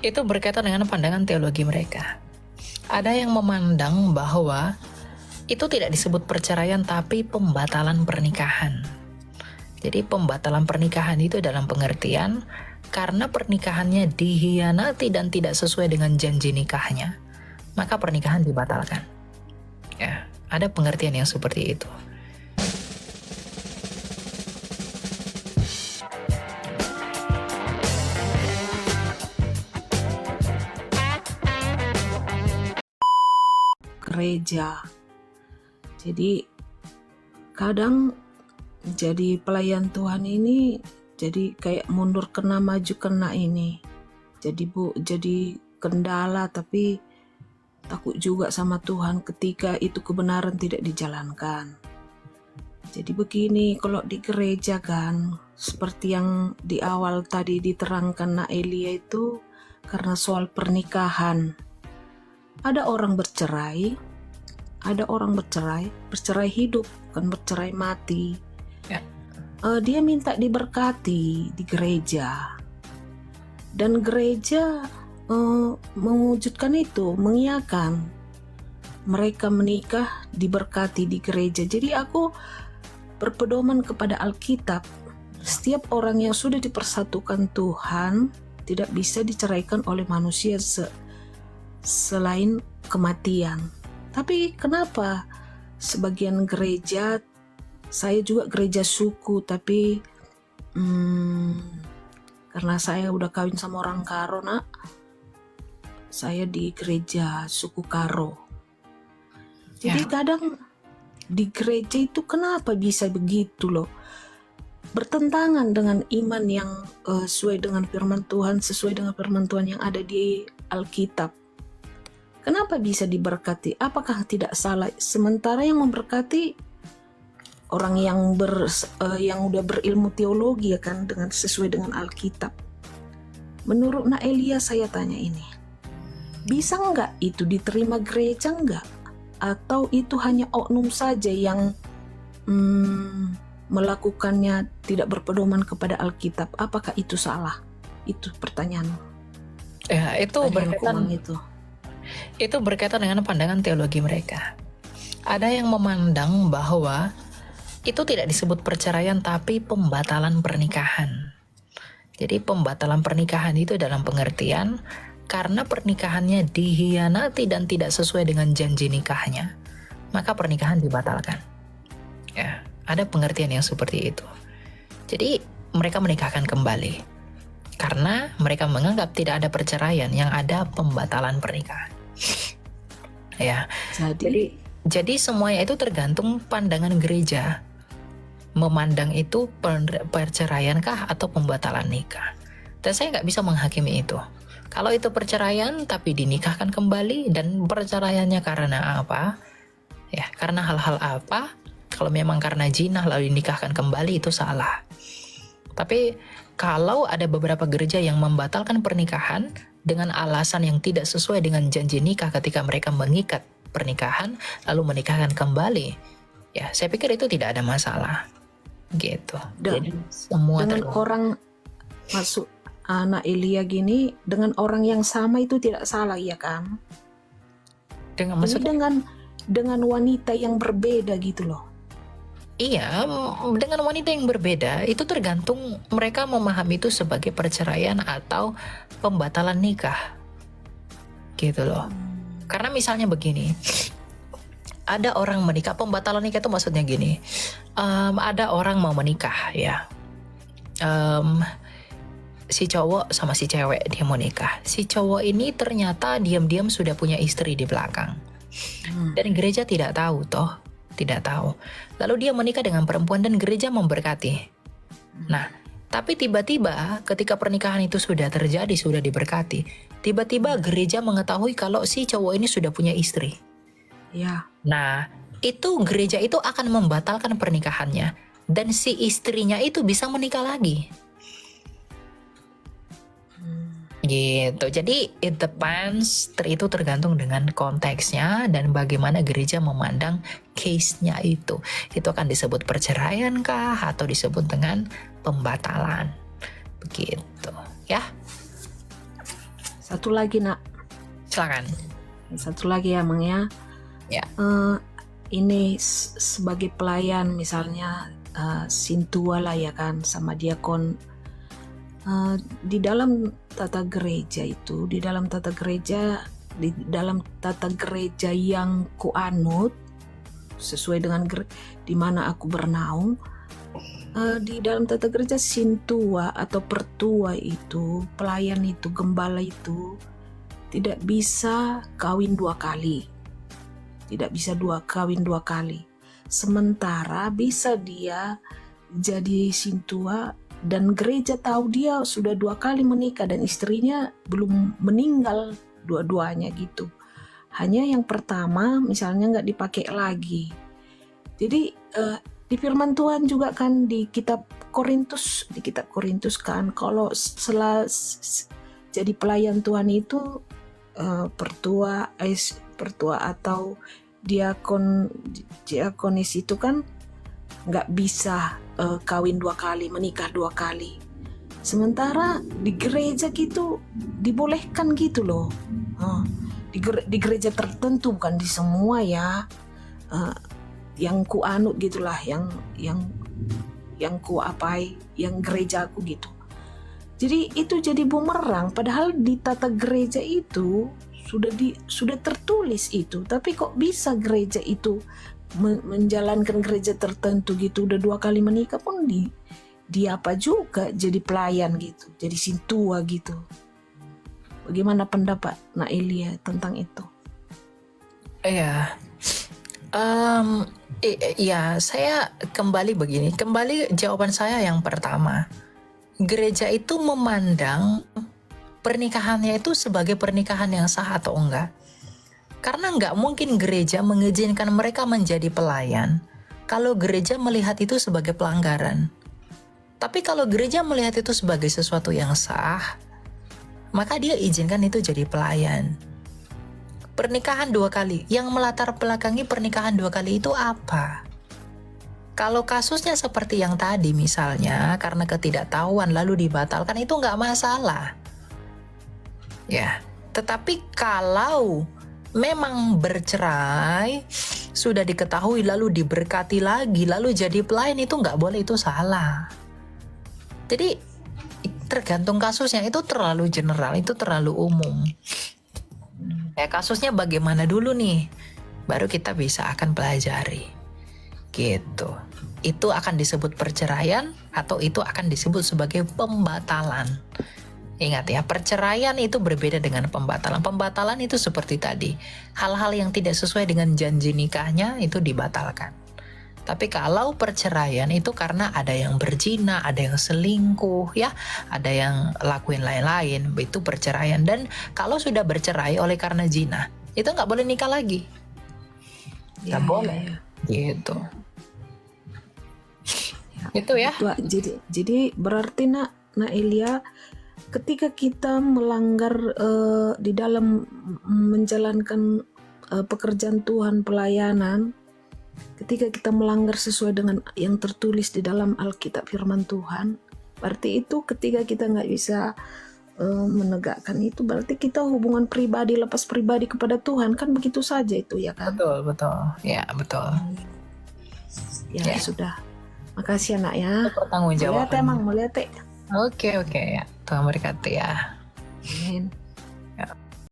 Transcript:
Itu berkaitan dengan pandangan teologi mereka. Ada yang memandang bahwa itu tidak disebut perceraian tapi pembatalan pernikahan. Jadi pembatalan pernikahan itu dalam pengertian karena pernikahannya dikhianati dan tidak sesuai dengan janji nikahnya, maka pernikahan dibatalkan. Ya, ada pengertian yang seperti itu. Gereja. Jadi kadang jadi pelayan Tuhan ini jadi kayak mundur kena maju kena ini. Jadi kendala, tapi takut juga sama Tuhan ketika itu kebenaran tidak dijalankan. Jadi begini, kalau di gereja kan seperti yang di awal tadi diterangkan Naelia itu karena soal pernikahan. Ada orang bercerai hidup, bukan bercerai mati. Ya. Dia minta diberkati di gereja, dan gereja mewujudkan itu, mengiyakan mereka menikah diberkati di gereja. Jadi aku berpedoman kepada Alkitab. Setiap orang yang sudah dipersatukan Tuhan tidak bisa diceraikan oleh manusia selain kematian. Tapi kenapa sebagian gereja, saya juga gereja suku, tapi karena saya udah kawin sama orang Karo, saya di gereja suku Karo. Jadi kadang di gereja itu kenapa bisa begitu loh, bertentangan dengan iman yang sesuai dengan firman Tuhan, yang ada di Alkitab. Kenapa bisa diberkati? Apakah tidak salah? Sementara yang memberkati orang yang udah berilmu teologi, ya kan, dengan sesuai dengan Alkitab. Menurut Naelia, saya tanya ini, bisa nggak itu diterima gereja nggak? Atau itu hanya oknum saja yang melakukannya tidak berpedoman kepada Alkitab? Apakah itu salah? Itu pertanyaan. Ya, itu berkaitan dengan pandangan teologi mereka. Ada yang memandang bahwa itu tidak disebut perceraian tapi pembatalan pernikahan. Jadi pembatalan pernikahan itu dalam pengertian karena pernikahannya dikhianati dan tidak sesuai dengan janji nikahnya, maka pernikahan dibatalkan. Ya, ada pengertian yang seperti itu. Jadi mereka menikahkan kembali karena mereka menganggap tidak ada perceraian, yang ada pembatalan pernikahan. Ya, jadi semuanya itu tergantung pandangan gereja. Memandang itu perceraiankah atau pembatalan nikah. Dan saya nggak bisa menghakimi itu. Kalau itu perceraian tapi dinikahkan kembali, dan perceraiannya karena apa? Ya, karena hal-hal apa? Kalau memang karena zina lalu dinikahkan kembali, itu salah. Tapi kalau ada beberapa gereja yang membatalkan pernikahan dengan alasan yang tidak sesuai dengan janji nikah ketika mereka mengikat pernikahan lalu menikahkan kembali, ya saya pikir itu tidak ada masalah gitu. Jadi semua dengan orang masuk anak Elia gini dengan orang yang sama itu tidak salah, ya kan? Dengan wanita yang berbeda gitu loh. Iya, dengan wanita yang berbeda itu tergantung mereka memahami itu sebagai perceraian atau pembatalan nikah, gitu loh. Karena misalnya begini, ada orang menikah, pembatalan nikah itu maksudnya gini, ada orang mau menikah ya, si cowok sama si cewek dia mau nikah. Si cowok ini ternyata diam-diam sudah punya istri di belakang, dan gereja tidak tahu toh. Tidak tahu. Lalu dia menikah dengan perempuan dan gereja memberkati. Nah, tapi tiba-tiba ketika pernikahan itu sudah terjadi, sudah diberkati, tiba-tiba gereja mengetahui kalau si cowok ini sudah punya istri. Ya. Nah, itu gereja itu akan membatalkan pernikahannya, dan si istrinya itu bisa menikah lagi. Gitu. Jadi it depends, itu tergantung dengan konteksnya dan bagaimana gereja memandang case-nya itu. Itu akan disebut perceraian kah atau disebut dengan pembatalan. Begitu, ya. Satu lagi nak, Silakan. satu lagi ya Mang ya. Ya. Ini sebagai pelayan misalnya sintua lah ya kan sama diakon. Di dalam tata gereja itu, di dalam tata gereja yang kuanut sesuai dengan di mana aku bernaung, di dalam tata gereja sintua atau pertua itu, pelayan itu, gembala itu tidak bisa kawin 2 kali. Tidak bisa kawin 2 kali. Sementara bisa dia jadi sintua dan gereja tahu dia sudah 2 kali menikah dan istrinya belum meninggal dua-duanya gitu. Hanya yang pertama misalnya nggak dipakai lagi. Jadi di firman Tuhan juga kan di kitab Korintus kan kalau setelah jadi pelayan Tuhan itu pertua atau diakonis itu kan nggak bisa kawin 2 kali, menikah 2 kali. Sementara di gereja gitu dibolehkan gitu loh. Di gereja tertentu, bukan di semua ya. Yang ku anut gitulah, yang ku apai, yang gereja aku gitu. Jadi itu jadi bumerang, padahal di tata gereja itu sudah tertulis itu, tapi kok bisa gereja itu menjalankan gereja tertentu gitu, udah 2 kali menikah pun di apa juga jadi pelayan gitu, jadi sintua gitu. Bagaimana pendapat Nak Elia tentang itu? Iya. Ya, saya kembali jawaban saya yang pertama. Gereja itu memandang pernikahannya itu sebagai pernikahan yang sah atau enggak. Karena nggak mungkin gereja mengizinkan mereka menjadi pelayan kalau gereja melihat itu sebagai pelanggaran. Tapi kalau gereja melihat itu sebagai sesuatu yang sah, maka dia izinkan itu jadi pelayan. Pernikahan 2 kali, yang melatar belakangi pernikahan 2 kali itu apa? Kalau kasusnya seperti yang tadi misalnya, karena ketidaktahuan lalu dibatalkan, itu nggak masalah. Ya, tetapi kalau memang bercerai, sudah diketahui lalu diberkati lagi, lalu jadi pelayan, itu nggak boleh, itu salah. Jadi tergantung kasusnya, itu terlalu general, itu terlalu umum. Ya, kasusnya bagaimana dulu nih, baru kita bisa akan pelajari. Gitu. Itu akan disebut perceraian atau itu akan disebut sebagai pembatalan. Ingat ya, perceraian itu berbeda dengan pembatalan. Pembatalan itu seperti tadi, hal-hal yang tidak sesuai dengan janji nikahnya itu dibatalkan. Tapi kalau perceraian itu karena ada yang berzina, ada yang selingkuh ya, ada yang lakuin lain-lain, itu perceraian. Dan kalau sudah bercerai oleh karena zina, itu nggak boleh nikah lagi. Nggak boleh. Gitu. Itu ya. Jadi berarti Nak Elia, ketika kita melanggar di dalam menjalankan pekerjaan Tuhan, pelayanan, ketika kita melanggar sesuai dengan yang tertulis di dalam Alkitab firman Tuhan, berarti itu ketika kita nggak bisa menegakkan itu, berarti kita hubungan pribadi, lepas pribadi kepada Tuhan, kan begitu saja itu ya kan? Betul. Ya, betul. Ya. Sudah. Makasih anak ya. Pertanggung jawaban. Mau lihat. Oke ya. Tuhan berkati ya. Amin.